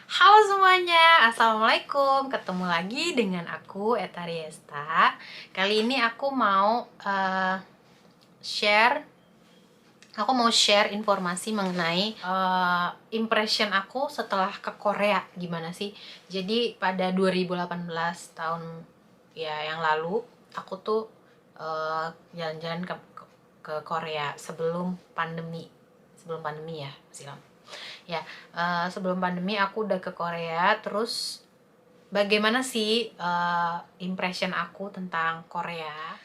Halo semuanya, Assalamualaikum. Ketemu lagi dengan aku, Eta Riesta. Kali ini aku mau share informasi mengenai impression aku setelah ke Korea. Gimana sih? Jadi pada 2018 tahun ya yang lalu, aku tuh jalan-jalan ke Korea sebelum pandemi ya, masih lama. Ya, sebelum pandemi aku udah ke Korea. Terus bagaimana sih impression aku tentang Korea?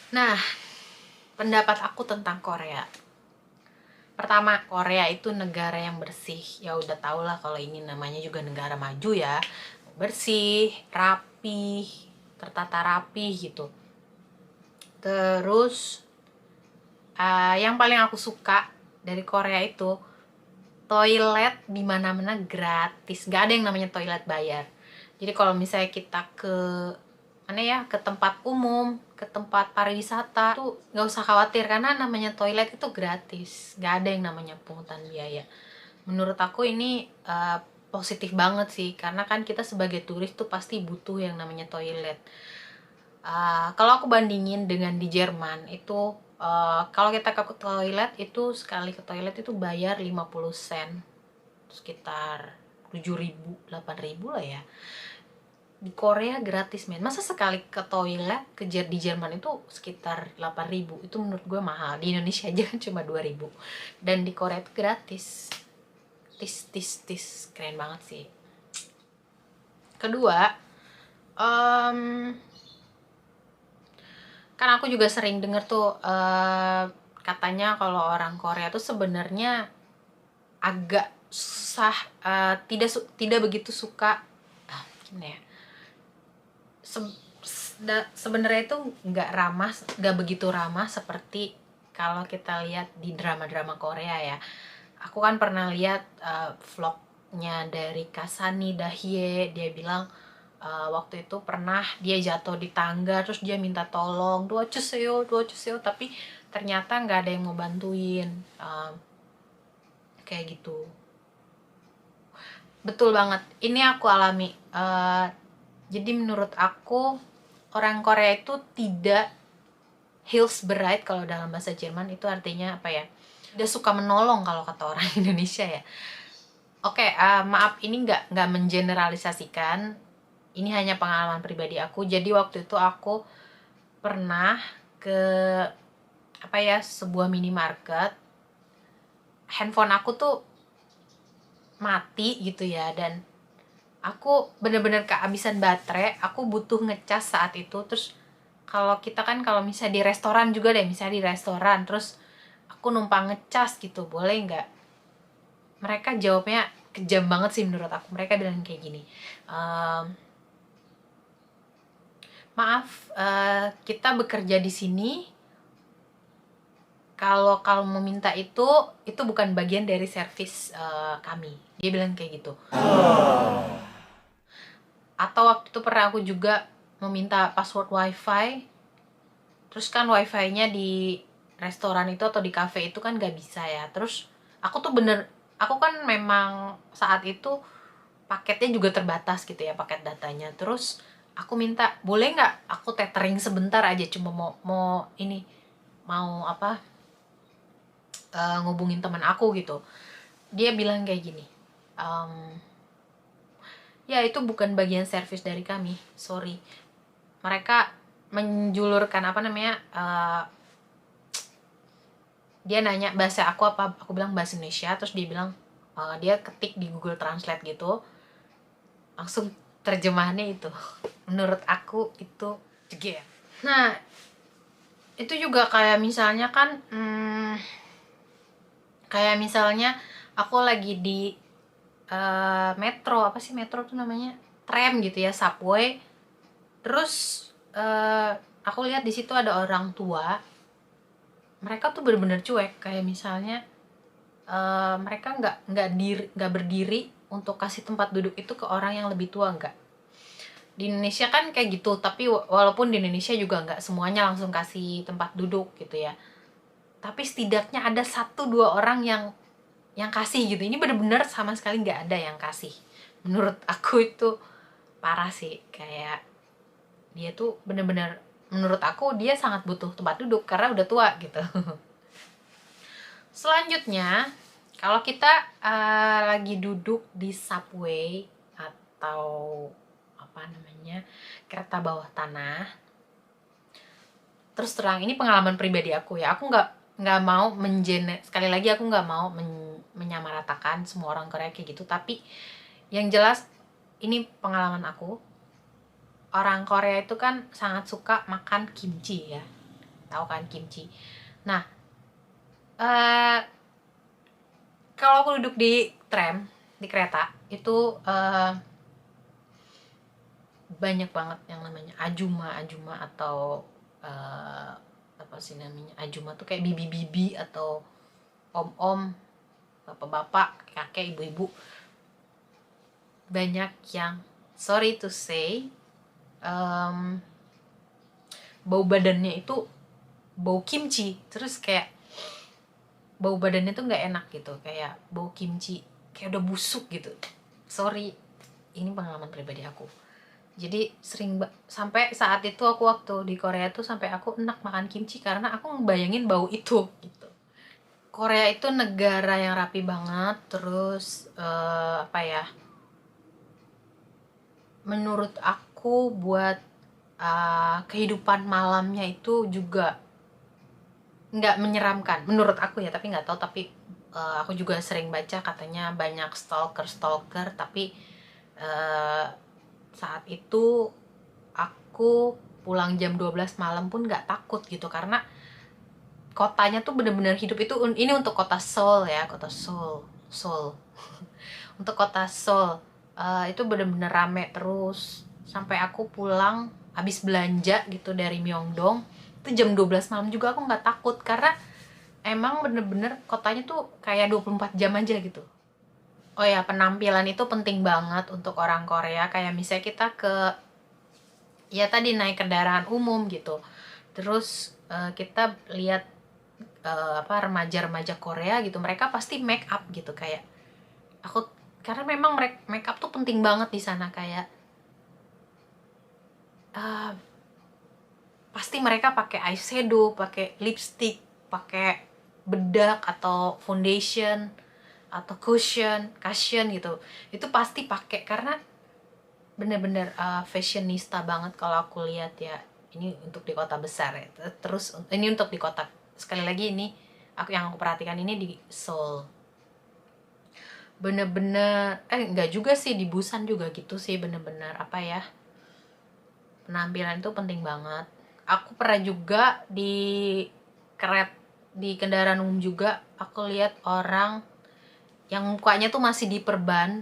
Nah, pendapat aku tentang Korea. Pertama, Korea itu negara yang bersih. Ya udah tau lah kalau ini namanya juga negara maju ya. Bersih, rapi, tertata rapi gitu. Terus yang paling aku suka dari Korea itu toilet di mana-mana gratis, nggak ada yang namanya toilet bayar. Jadi kalau misalnya kita ke ke tempat umum, ke tempat pariwisata tuh nggak usah khawatir karena namanya toilet itu gratis, nggak ada yang namanya pungutan biaya. Menurut aku ini positif banget sih, karena kan kita sebagai turis tuh pasti butuh yang namanya toilet. Kalau aku bandingin dengan di Jerman itu, kalau kita ke toilet itu sekali ke toilet itu bayar 50 sen, sekitar 7.000 8.000 lah ya. Di Korea gratis men, masa sekali ke toilet di Jerman itu sekitar 8.000? Itu menurut gue mahal. Di Indonesia aja kan cuma 2.000, dan di Korea itu gratis. Tis keren banget sih. Kedua, kan aku juga sering denger tuh katanya kalau orang Korea tuh sebenarnya agak susah, tidak begitu suka, gimana ya, sebenarnya itu nggak begitu ramah seperti kalau kita lihat di drama-drama Korea ya. Aku kan pernah lihat vlognya dari Kasani Dahye. Dia bilang waktu itu pernah dia jatuh di tangga, terus dia minta tolong, dua cuseo, tapi ternyata nggak ada yang mau bantuin, kayak gitu. Betul banget, ini aku alami. Jadi menurut aku orang Korea itu tidak hilfsbereit, kalau dalam bahasa Jerman itu artinya apa ya, dia suka menolong kalau kata orang Indonesia ya. Oke, maaf, ini nggak mengeneralisasikan, ini hanya pengalaman pribadi aku. Jadi waktu itu aku pernah ke sebuah minimarket, handphone aku tuh mati gitu ya, dan aku bener-bener kehabisan baterai. Aku butuh ngecas saat itu. Terus kalau kita kan kalau misalnya di restoran juga deh, misalnya di restoran terus aku numpang ngecas gitu, boleh nggak? Mereka jawabnya kejam banget sih menurut aku. Mereka bilang kayak gini, maaf, kita bekerja di sini, kalau mau minta itu bukan bagian dari servis kami. Dia bilang kayak gitu. Atau waktu itu pernah aku juga meminta password wifi, terus kan wifi-nya di restoran itu atau di cafe itu kan gak bisa ya. Terus aku kan memang saat itu paketnya juga terbatas gitu ya, paket datanya. Terus aku minta, boleh nggak aku tethering sebentar aja, cuma mau ngubungin teman aku gitu. Dia bilang kayak gini, ya itu bukan bagian servis dari kami, sorry. Mereka menjulurkan dia nanya bahasa aku apa, aku bilang bahasa Indonesia. Terus dia bilang, dia ketik di Google Translate gitu, langsung terjemahannya itu. Menurut aku itu jeger. Nah, itu juga kayak misalnya kan, kayak misalnya aku lagi di metro, apa sih metro tuh namanya, tram gitu ya, subway. Terus aku lihat di situ ada orang tua, mereka tuh bener-bener cuek. Kayak misalnya mereka nggak berdiri untuk kasih tempat duduk itu ke orang yang lebih tua, nggak. Di Indonesia kan kayak gitu, tapi walaupun di Indonesia juga nggak semuanya langsung kasih tempat duduk gitu ya, tapi setidaknya ada 1-2 orang yang yang kasih gitu. Ini bener-bener sama sekali nggak ada yang kasih. Menurut aku itu parah sih, kayak dia tuh bener-bener, menurut aku dia sangat butuh tempat duduk karena udah tua gitu. Selanjutnya, kalau kita lagi duduk di subway atau apa namanya, kereta bawah tanah, terus terang ini pengalaman pribadi aku ya, aku nggak mau sekali lagi aku nggak mau menyamaratakan semua orang Korea kayak gitu, tapi yang jelas ini pengalaman aku. Orang Korea itu kan sangat suka makan kimchi ya, tahu kan kimchi. Nah, eh kalau aku duduk di tram, di kereta itu banyak banget yang namanya ajuma atau apa sih namanya, ajuma tuh kayak bibi-bibi atau om-om, bapak-bapak, kakek, ibu-ibu. Banyak yang, sorry to say, bau badannya itu bau kimchi, terus kayak bau badannya tuh nggak enak gitu, kayak bau kimchi, kayak udah busuk gitu. Sorry, ini pengalaman pribadi aku. Jadi sampai saat itu aku waktu di Korea tuh sampai aku enak makan kimchi karena aku ngebayangin bau itu gitu. Korea itu negara yang rapi banget, terus apa ya, menurut aku buat kehidupan malamnya itu juga nggak menyeramkan menurut aku ya, tapi nggak tahu, tapi aku juga sering baca katanya banyak stalker, tapi saat itu aku pulang jam 12 malam pun nggak takut gitu, karena kotanya tuh bener-bener hidup. Itu ini untuk kota Seoul ya, kota Seoul untuk kota Seoul itu bener-bener rame terus sampai aku pulang habis belanja gitu dari Myeongdong itu jam 12 malam juga aku nggak takut, karena emang bener-bener kotanya tuh kayak 24 jam aja gitu. Oh ya, penampilan itu penting banget untuk orang Korea. Kayak misalnya kita ya tadi naik kendaraan umum gitu, terus kita lihat apa remaja-remaja Korea gitu, mereka pasti make up gitu. Kayak aku, karena memang make up tuh penting banget di sana. Kayak pasti mereka pakai eyeshadow, pakai lipstick, pakai bedak atau foundation atau cushion gitu. Itu pasti pakai karena bener-bener fashionista banget kalau aku lihat ya. Ini untuk di kota besar ya. Terus ini untuk di kota, sekali lagi ini yang aku perhatikan ini di Seoul. Bener-bener enggak juga sih, di Busan juga gitu sih, bener-bener apa ya, penampilan itu penting banget. Aku pernah juga di kendaraan umum juga aku lihat orang yang mukanya tuh masih diperban.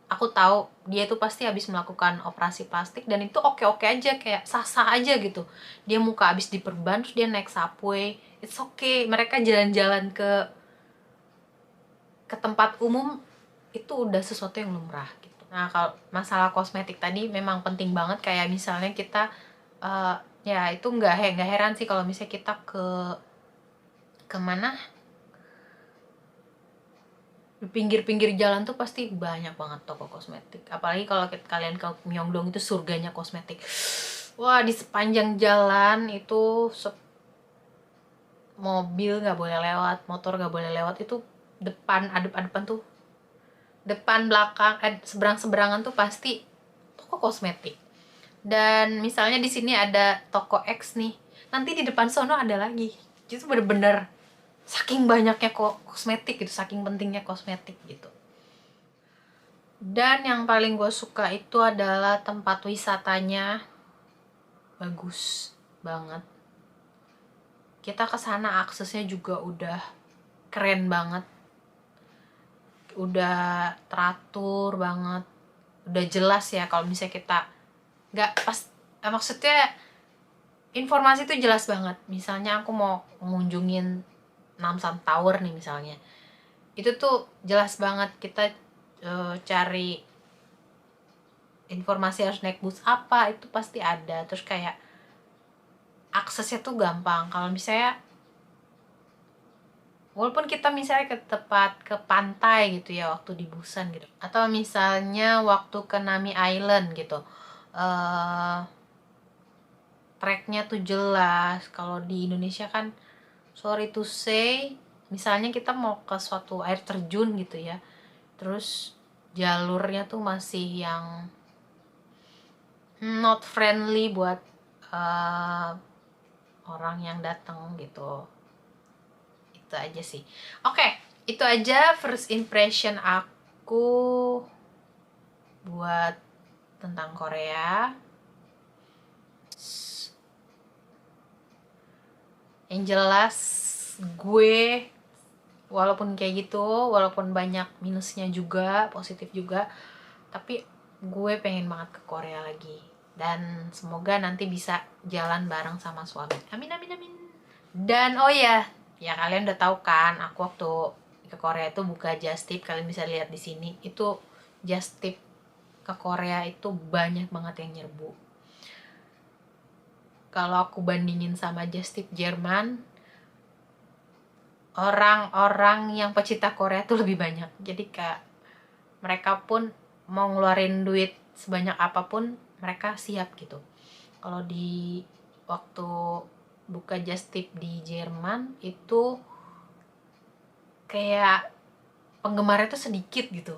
Aku tahu dia tuh pasti habis melakukan operasi plastik dan itu oke-oke aja, kayak sah-sah aja gitu. Dia muka habis diperban terus dia naik subway, it's okay. Mereka jalan-jalan ke tempat umum itu udah sesuatu yang lumrah gitu. Nah, kalau masalah kosmetik tadi memang penting banget. Kayak misalnya kita ya itu nggak heran sih kalau misalnya kita kemana, di pinggir-pinggir jalan tuh pasti banyak banget toko kosmetik. Apalagi kalau kalian ke Myeongdong, itu surganya kosmetik. Wah, di sepanjang jalan itu mobil nggak boleh lewat, motor nggak boleh lewat. Itu depan, adep-adepan tuh, depan belakang seberang-seberangan tuh pasti toko kosmetik. Dan misalnya di sini ada toko X nih, nanti di depan sono ada lagi. Itu bener-bener saking banyaknya kosmetik gitu, saking pentingnya kosmetik gitu. Dan yang paling gue suka itu adalah tempat wisatanya bagus banget. Kita kesana aksesnya juga udah keren banget, udah teratur banget, udah jelas ya. Kalau misalnya kita nggak pas, maksudnya informasi itu jelas banget. Misalnya aku mau mengunjungin Namsan Tower nih misalnya, itu tuh jelas banget. Kita cari informasi harus naik bus apa, itu pasti ada. Terus kayak aksesnya tuh gampang. Kalau misalnya walaupun kita misalnya ke pantai gitu ya waktu di Busan gitu, atau misalnya waktu ke Nami Island gitu, treknya tuh jelas. Kalau di Indonesia kan sorry to say, misalnya kita mau ke suatu air terjun gitu ya, terus jalurnya tuh masih yang not friendly buat orang yang datang gitu. Itu aja sih. Oke, itu aja first impression aku buat tentang Korea. Yang jelas gue walaupun kayak gitu, walaupun banyak minusnya juga, positif juga, tapi gue pengen banget ke Korea lagi. Dan semoga nanti bisa jalan bareng sama suami. Amin amin amin. Dan oh ya, ya kalian udah tahu kan, aku waktu ke Korea itu buka Just Tip, kalian bisa lihat di sini. Itu Just Tip ke Korea itu banyak banget yang nyerbu. Kalau aku bandingin sama Just Tip Jerman, orang-orang yang pecinta Korea tuh lebih banyak. Jadi kayak mereka pun mau ngeluarin duit sebanyak apapun, mereka siap gitu. Kalau di waktu buka Just Tip di Jerman itu kayak penggemarnya tuh sedikit gitu.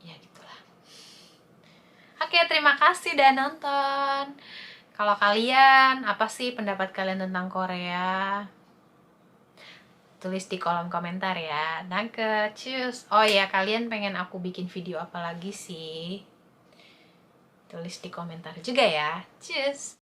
Ya gitulah. Oke, terima kasih udah nonton. Kalau kalian, apa sih pendapat kalian tentang Korea? Tulis di kolom komentar ya. Danke, cheers. Oh ya, kalian pengen aku bikin video apa lagi sih? Tulis di komentar juga ya. Cheers.